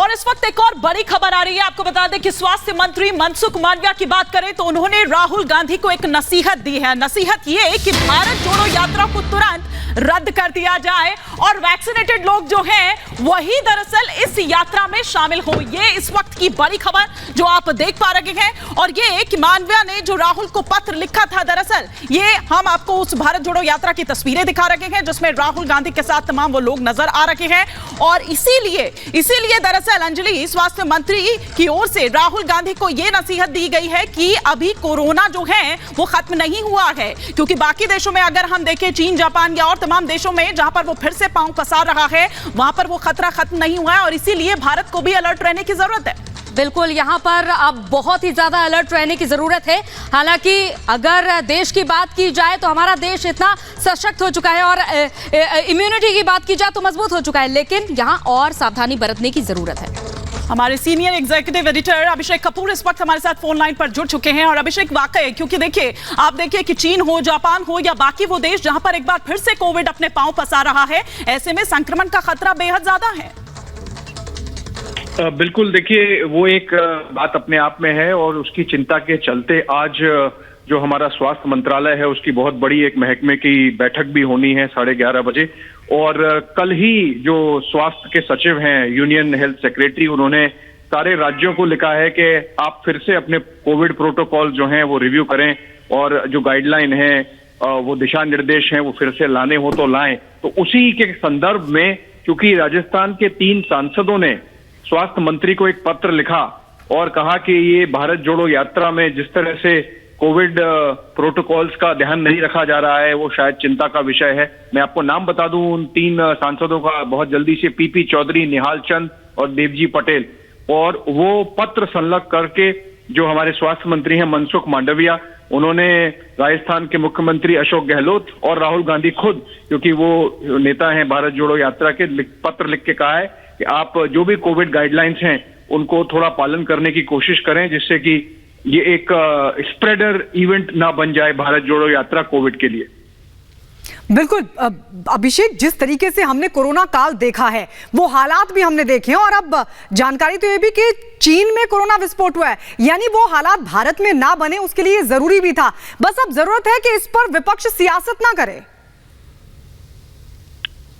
और इस वक्त एक और बड़ी खबर आ रही है। आपको बता दें कि स्वास्थ्य मंत्री मनसुख मांडविया की बात करें तो उन्होंने राहुल गांधी को एक नसीहत दी है। नसीहत ये कि भारत जोड़ो यात्रा को तुरंत रद्द कर दिया जाए और वैक्सीनेटेड लोग जो हैं वही दरअसल इस यात्रा में शामिल हो। ये इस वक्त की बड़ी खबर जो आप देख पा रहे हैं। और ये कि मांडविया ने जो राहुल को पत्र लिखा था, दरअसल ये हम आपको उस भारत जोड़ो यात्रा की तस्वीरें दिखा रहे हैं जिसमें राहुल गांधी के साथ तमाम वो लोग नजर आ रहे हैं। और इसीलिए दरअसल अंजलि, स्वास्थ्य मंत्री की ओर से राहुल गांधी को यह नसीहत दी गई है कि अभी कोरोना जो है वो खत्म नहीं हुआ है, क्योंकि बाकी देशों में अगर हम देखें, चीन, जापान या और तमाम देशों में जहां पर वो फिर से पांव पसार रहा है, वहां पर वो खतरा खत्म नहीं हुआ है और इसीलिए भारत को भी अलर्ट रहने की जरूरत है। बिल्कुल, यहाँ पर अब बहुत ही ज्यादा अलर्ट रहने की जरूरत है। हालांकि अगर देश की बात की जाए तो हमारा देश इतना सशक्त हो चुका है और इम्यूनिटी की बात की जाए तो मजबूत हो चुका है, लेकिन यहाँ और सावधानी बरतने की जरूरत है। हमारे senior executive editor Abhishek Kapoor इस वक्त हमारे साथ फोन लाइन पर जुड़ चुके हैं। और अभिषेक, वाकई क्योंकि देखिए, आप देखिए कि चीन हो, जापान हो या बाकी वो देश जहां पर एक बार फिर से कोविड अपने पांव पसार रहा है, ऐसे में संक्रमण का खतरा बेहद ज्यादा है। बिल्कुल, देखिए, वो एक बात अपने आप में है और उसकी चिंता के चलते आज जो हमारा स्वास्थ्य मंत्रालय है उसकी बहुत बड़ी एक महकमे की बैठक भी होनी है 11:30 बजे। और कल ही जो स्वास्थ्य के सचिव हैं, यूनियन हेल्थ सेक्रेटरी, उन्होंने सारे राज्यों को लिखा है कि आप फिर से अपने कोविड प्रोटोकॉल जो हैं वो रिव्यू करें और जो गाइडलाइन है, वो दिशा निर्देश हैं, वो फिर से लाने हो तो लाएं। तो उसी के संदर्भ में, क्योंकि राजस्थान के 3 सांसदों ने स्वास्थ्य मंत्री को एक पत्र लिखा और कहा कि ये भारत जोड़ो यात्रा में जिस तरह से कोविड प्रोटोकॉल्स का ध्यान नहीं रखा जा रहा है वो शायद चिंता का विषय है। मैं आपको नाम बता दूं उन 3 सांसदों का बहुत जल्दी से, पीपी चौधरी, निहाल चंद और देवजी पटेल। और वो पत्र संलग्न करके जो हमारे स्वास्थ्य मंत्री हैं मनसुख मांडविया, उन्होंने राजस्थान के मुख्यमंत्री अशोक गहलोत और राहुल गांधी खुद, क्योंकि वो नेता हैं भारत जोड़ो यात्रा के, पत्र लिख के कहा है कि आप जो भी कोविड गाइडलाइंस हैं उनको थोड़ा पालन करने की कोशिश करें, जिससे कि ये एक स्प्रेडर इवेंट ना बन जाए भारत जोड़ो यात्रा कोविड के लिए। बिल्कुल अभिषेक, जिस तरीके से हमने कोरोना काल देखा है वो हालात भी हमने देखे हैं और अब जानकारी तो ये भी कि चीन में कोरोना विस्फोट हुआ है, यानी वो हालात भारत में ना बने उसके लिए जरूरी भी था। बस अब जरूरत है कि इस पर विपक्ष सियासत ना करे।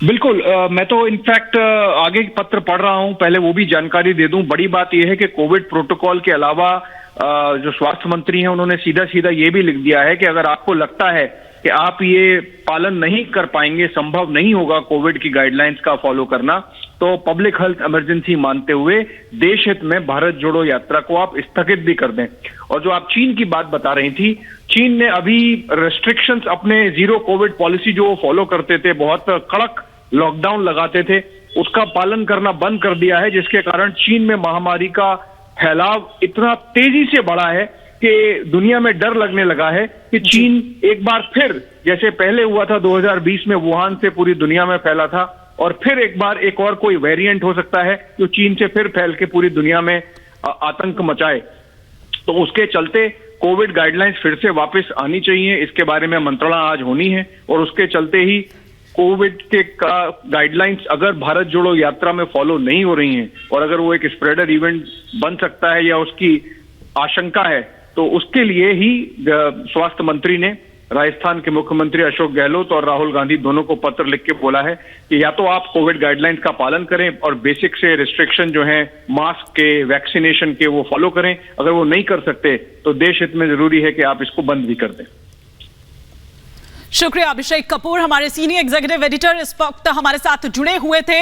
बिल्कुल, मैं तो इनफैक्ट आगे पत्र पढ़ रहा हूं, पहले वो भी जानकारी दे दूं। बड़ी बात यह है कि कोविड प्रोटोकॉल के अलावा जो स्वास्थ्य मंत्री हैं उन्होंने सीधा सीधा ये भी लिख दिया है कि अगर आपको लगता है कि आप ये पालन नहीं कर पाएंगे, संभव नहीं होगा कोविड की गाइडलाइंस का फॉलो करना, तो पब्लिक हेल्थ इमरजेंसी मानते हुए देश हित में भारत जोड़ो यात्रा को आप स्थगित भी कर दें। और जो आप चीन की बात बता रही थी, चीन ने अभी रेस्ट्रिक्शंस, अपने जीरो कोविड पॉलिसी जो फॉलो करते थे, बहुत कड़क लॉकडाउन लगाते थे, उसका पालन करना बंद कर दिया है, जिसके कारण चीन में महामारी का फैलाव इतना तेजी से बढ़ा है कि दुनिया में डर लगने लगा है कि चीन एक बार फिर, जैसे पहले हुआ था 2020 में वुहान से पूरी दुनिया में फैला था, और फिर एक बार एक और कोई वेरिएंट हो सकता है जो चीन से फिर फैल के पूरी दुनिया में आतंक मचाए। तो उसके चलते कोविड गाइडलाइंस फिर से वापस आनी चाहिए, इसके बारे में मंत्रणा आज होनी है। और उसके चलते ही कोविड के गाइडलाइंस अगर भारत जोड़ो यात्रा में फॉलो नहीं हो रही हैं और अगर वो एक स्प्रेडर इवेंट बन सकता है या उसकी आशंका है, तो उसके लिए ही स्वास्थ्य मंत्री ने राजस्थान के मुख्यमंत्री अशोक गहलोत और राहुल गांधी दोनों को पत्र लिख के बोला है कि या तो आप कोविड गाइडलाइंस का पालन करें और बेसिक से रिस्ट्रिक्शन जो है मास्क के, वैक्सीनेशन के, वो फॉलो करें। अगर वो नहीं कर सकते तो देश हित में जरूरी है कि आप इसको बंद भी कर दें। शुक्रिया अभिषेक कपूर, हमारे सीनियर एग्जीक्यूटिव एडिटर इस वक्त हमारे साथ जुड़े हुए थे।